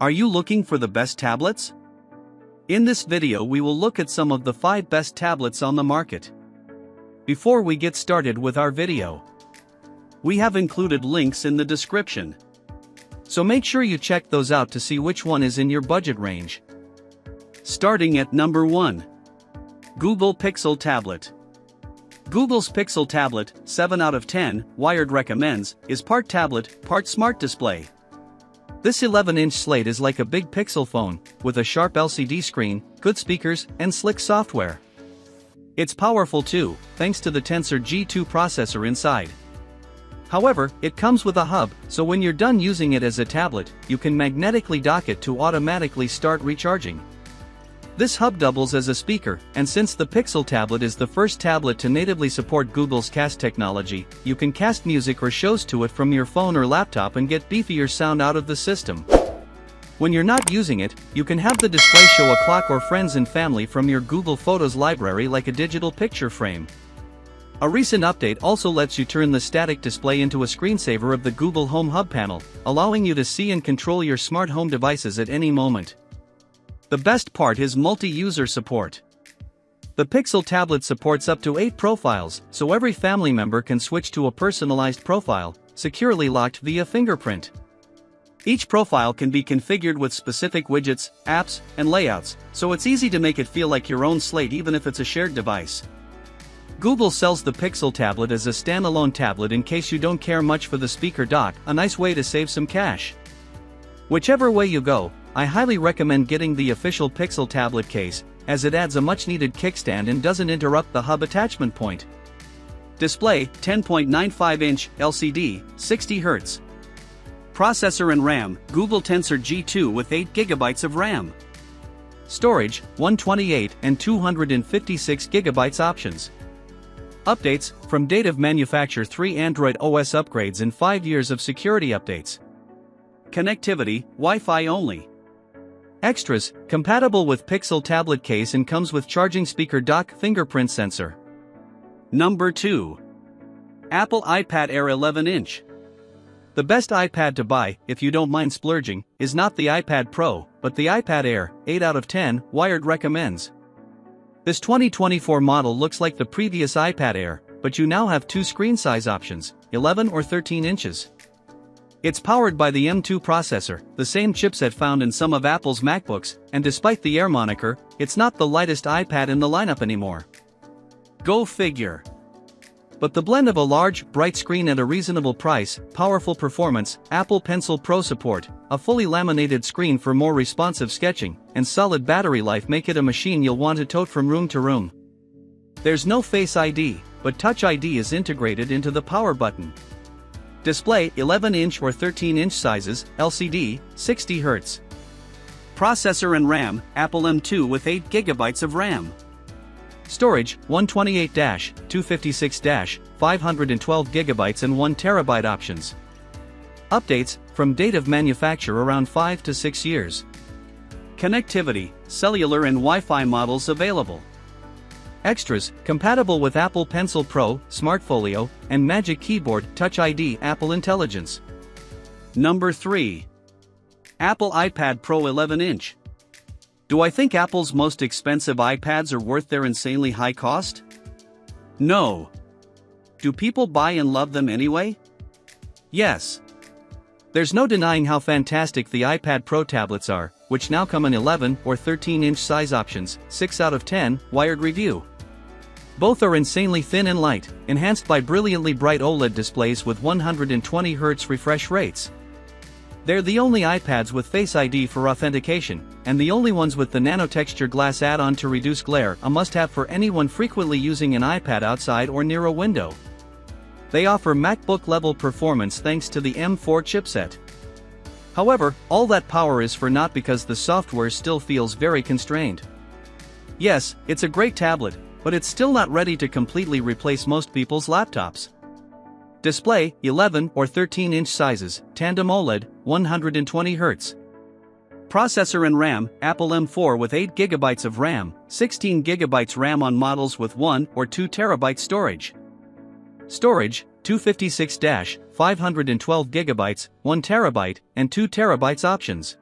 Are you looking for the best tablets? In this video we will look at some of the 5 best tablets on the market. Before we get started with our video, we have included links in the description, so make sure you check those out to see which one is in your budget range. Starting at number 1. Google Pixel Tablet. Google's Pixel Tablet, 7 out of 10, Wired recommends, is part tablet, part smart display. This 11-inch slate is like a big Pixel phone, with a sharp LCD screen, good speakers, and slick software. It's powerful too, thanks to the Tensor G2 processor inside. However, it comes with a hub, so when you're done using it as a tablet, you can magnetically dock it to automatically start recharging. This hub doubles as a speaker, and since the Pixel tablet is the first tablet to natively support Google's Cast technology, you can cast music or shows to it from your phone or laptop and get beefier sound out of the system. When you're not using it, you can have the display show a clock or friends and family from your Google Photos library like a digital picture frame. A recent update also lets you turn the static display into a screensaver of the Google Home Hub panel, allowing you to see and control your smart home devices at any moment. The best part is multi-user support. The Pixel tablet supports up to 8 profiles, so every family member can switch to a personalized profile, securely locked via fingerprint. Each profile can be configured with specific widgets, apps, and layouts, so it's easy to make it feel like your own slate even if it's a shared device. Google sells the Pixel tablet as a standalone tablet in case you don't care much for the speaker dock, a nice way to save some cash. Whichever way you go, I highly recommend getting the official Pixel tablet case, as it adds a much-needed kickstand and doesn't interrupt the hub attachment point. Display, 10.95-inch LCD, 60 Hz. Processor and RAM, Google Tensor G2 with 8 GB of RAM. Storage, 128 and 256 GB options. Updates, from date of manufacture 3 Android OS upgrades and 5 years of security updates. Connectivity, Wi-Fi only. Extras, compatible with Pixel tablet case and comes with charging speaker dock fingerprint sensor. Number 2. Apple iPad Air 11-inch. The best iPad to buy, if you don't mind splurging, is not the iPad Pro, but the iPad Air, 8 out of 10, Wired recommends. This 2024 model looks like the previous iPad Air, but you now have 2 screen size options, 11 or 13 inches. It's powered by the M2 processor, the same chipset found in some of Apple's MacBooks, and despite the Air moniker, it's not the lightest iPad in the lineup anymore. Go figure. But the blend of a large, bright screen at a reasonable price, powerful performance, Apple Pencil Pro support, a fully laminated screen for more responsive sketching, and solid battery life make it a machine you'll want to tote from room to room. There's no Face ID, but Touch ID is integrated into the power button. Display, 11-inch or 13-inch sizes, LCD, 60 Hz. Processor and RAM, Apple M2 with 8 GB of RAM. Storage, 128-256-512 GB and 1 TB options. Updates, from date of manufacture around 5 to 6 years. Connectivity, cellular and Wi-Fi models available. Extras, compatible with Apple Pencil Pro, Smartfolio, and Magic Keyboard, Touch ID, Apple Intelligence. Number 3. Apple iPad Pro 11-inch. Do I think Apple's most expensive iPads are worth their insanely high cost? No. Do people buy and love them anyway? Yes. There's no denying how fantastic the iPad Pro tablets are, which now come in 11 or 13-inch size options, 6 out of 10, Wired review. Both are insanely thin and light, enhanced by brilliantly bright OLED displays with 120 Hz refresh rates. They're the only iPads with Face ID for authentication, and the only ones with the nanotexture glass add-on to reduce glare, a must-have for anyone frequently using an iPad outside or near a window. They offer MacBook-level performance thanks to the M4 chipset. However, all that power is for naught because the software still feels very constrained. Yes, it's a great tablet, but it's still not ready to completely replace most people's laptops. Display, 11 or 13-inch sizes, tandem OLED, 120 Hz. Processor and RAM, Apple M4 with 8 GB of RAM, 16 GB RAM on models with 1 or 2 TB storage. Storage, 256-512 GB, 1 TB, and 2 TB options.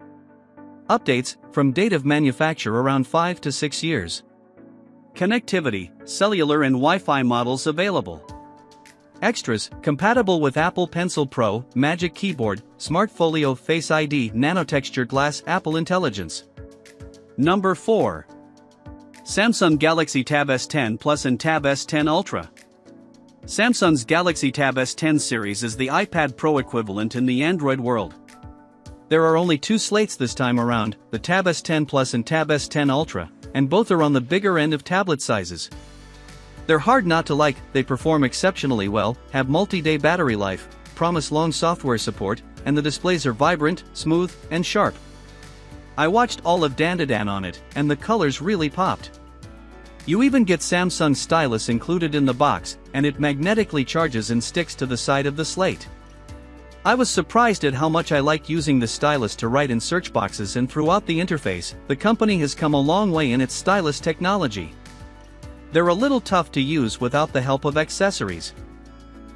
Updates, from date of manufacture around 5 to 6 years. Connectivity, cellular and Wi-Fi models available. Extras, compatible with Apple Pencil Pro, Magic Keyboard, Smart Folio Face ID, Nanotexture Glass, Apple Intelligence. Number 4. Samsung Galaxy Tab S10 Plus and Tab S10 Ultra. Samsung's Galaxy Tab S10 series is the iPad Pro equivalent in the Android world. There are only two slates this time around, the Tab S10 Plus and Tab S10 Ultra, and both are on the bigger end of tablet sizes. They're hard not to like, they perform exceptionally well, have multi-day battery life, promise long software support, and the displays are vibrant, smooth, and sharp. I watched all of Dandadan on it, and the colors really popped. You even get Samsung's stylus included in the box, and it magnetically charges and sticks to the side of the slate. I was surprised at how much I like using the stylus to write in search boxes, and throughout the interface, the company has come a long way in its stylus technology. They're a little tough to use without the help of accessories.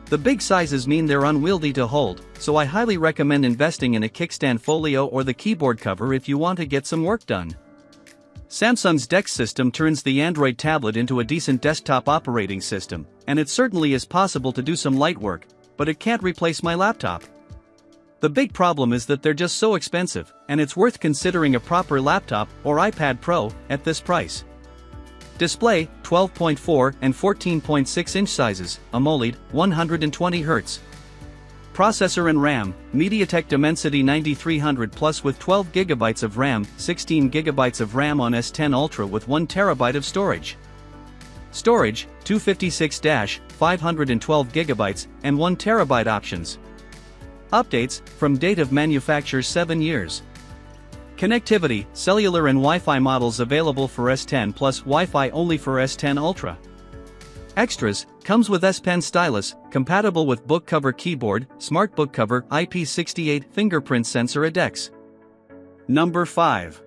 The big sizes mean they're unwieldy to hold, so I highly recommend investing in a kickstand folio or the keyboard cover if you want to get some work done. Samsung's DeX system turns the Android tablet into a decent desktop operating system, and it certainly is possible to do some light work, but it can't replace my laptop. The big problem is that they're just so expensive, and it's worth considering a proper laptop or iPad Pro at this price. Display, 12.4 and 14.6 inch sizes, AMOLED, 120Hz. Processor and RAM, MediaTek Dimensity 9300 Plus with 12GB of RAM, 16GB of RAM on S10 Ultra with 1TB of storage. Storage, 256-512GB, and 1TB options. Updates, from date of manufacture 7 years. Connectivity, cellular and Wi-Fi models available for S10 Plus, Wi-Fi only for S10 Ultra. Extras, comes with S Pen stylus, compatible with book cover keyboard, smart book cover, IP68 fingerprint sensor DeX. Number 5.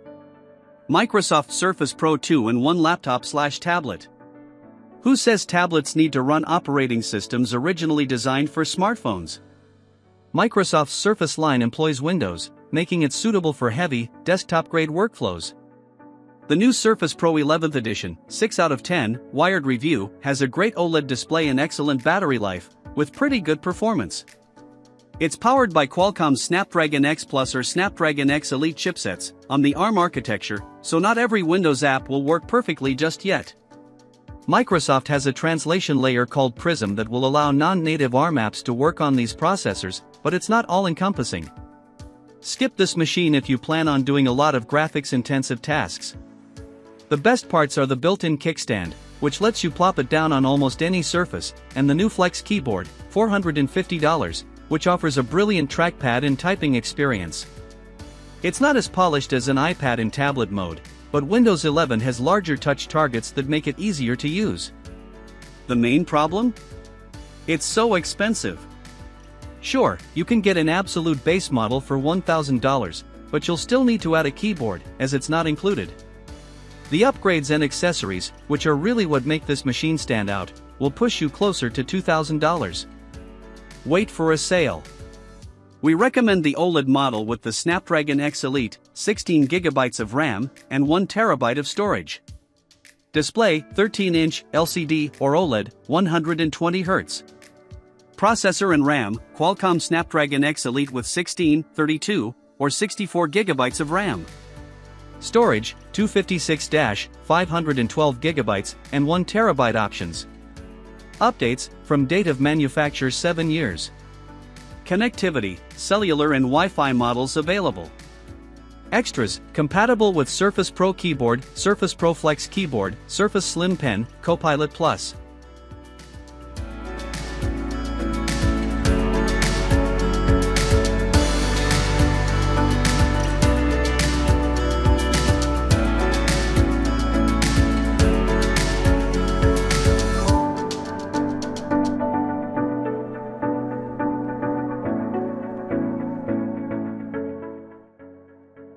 Microsoft Surface Pro 2-in-1 laptop/tablet. Who says tablets need to run operating systems originally designed for smartphones? Microsoft's Surface line employs Windows, making it suitable for heavy, desktop-grade workflows. The new Surface Pro 11th edition, 6 out of 10, Wired review, has a great OLED display and excellent battery life, with pretty good performance. It's powered by Qualcomm's Snapdragon X Plus or Snapdragon X Elite chipsets, on the ARM architecture, so not every Windows app will work perfectly just yet. Microsoft has a translation layer called Prism that will allow non-native ARM apps to work on these processors, but it's not all-encompassing. Skip this machine if you plan on doing a lot of graphics-intensive tasks. The best parts are the built-in kickstand, which lets you plop it down on almost any surface, and the new Flex keyboard, $450, which offers a brilliant trackpad and typing experience. It's not as polished as an iPad in tablet mode, but Windows 11 has larger touch targets that make it easier to use. The main problem? It's so expensive. Sure, you can get an absolute base model for $1,000, but you'll still need to add a keyboard, as it's not included. The upgrades and accessories, which are really what make this machine stand out, will push you closer to $2,000. Wait for a sale. We recommend the OLED model with the Snapdragon X Elite, 16GB of RAM, and 1TB of storage. Display, 13-inch, LCD or OLED, 120Hz. Processor and RAM, Qualcomm Snapdragon X Elite with 16, 32, or 64GB of RAM. Storage, 256-512GB, and 1TB options. Updates, from date of manufacture 7 years. Connectivity, cellular and Wi-Fi models available. Extras, compatible with Surface Pro keyboard, Surface Pro Flex keyboard, Surface Slim Pen, Copilot Plus.